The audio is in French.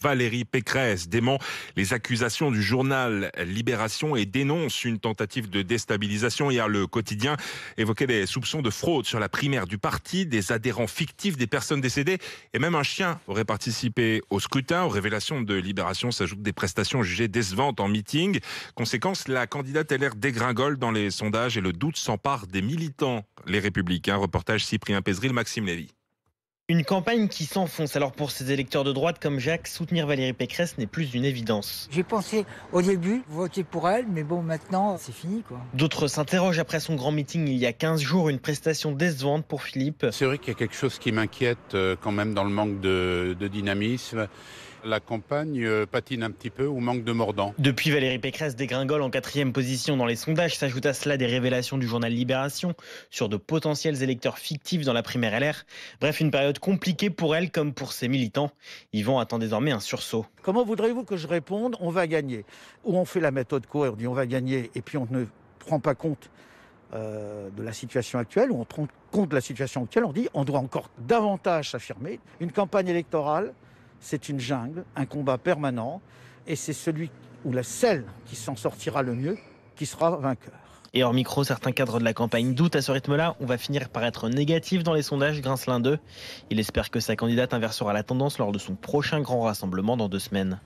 Valérie Pécresse dément les accusations du journal Libération et dénonce une tentative de déstabilisation. Hier, le quotidien évoquait des soupçons de fraude sur la primaire du parti, des adhérents fictifs, des personnes décédées et même un chien aurait participé au scrutin. Aux révélations de Libération s'ajoutent des prestations jugées décevantes en meeting. Conséquence, la candidate LR dégringole dans les sondages et le doute s'empare des militants. Les Républicains, reportage Cyprien Pézeril, Maxime Lévy. Une campagne qui s'enfonce. Alors pour ces électeurs de droite comme Jacques, soutenir Valérie Pécresse n'est plus une évidence. J'ai pensé au début voter pour elle, mais bon, maintenant, c'est fini, quoi. D'autres s'interrogent après son grand meeting il y a 15 jours, une prestation décevante pour Philippe. C'est vrai qu'il y a quelque chose qui m'inquiète quand même dans le manque de dynamisme. La campagne patine un petit peu ou manque de mordant. Depuis, Valérie Pécresse dégringole en 4e position dans les sondages. S'ajoute à cela des révélations du journal Libération sur de potentiels électeurs fictifs dans la primaire LR. Bref, une période compliquée pour elle comme pour ses militants. Yvon attend désormais un sursaut. Comment voudrez-vous que je réponde? On va gagner. Ou on fait la méthode Coué, on dit on va gagner et puis on ne prend pas compte de la situation actuelle, ou on prend compte de la situation actuelle, on dit on doit encore davantage s'affirmer. Une campagne électorale, c'est une jungle, un combat permanent, et c'est celui ou celle qui s'en sortira le mieux qui sera vainqueur. Et hors micro, certains cadres de la campagne doutent à ce rythme-là. On va finir par être négatif dans les sondages, grince l'un d'eux. Il espère que sa candidate inversera la tendance lors de son prochain grand rassemblement dans 2 semaines.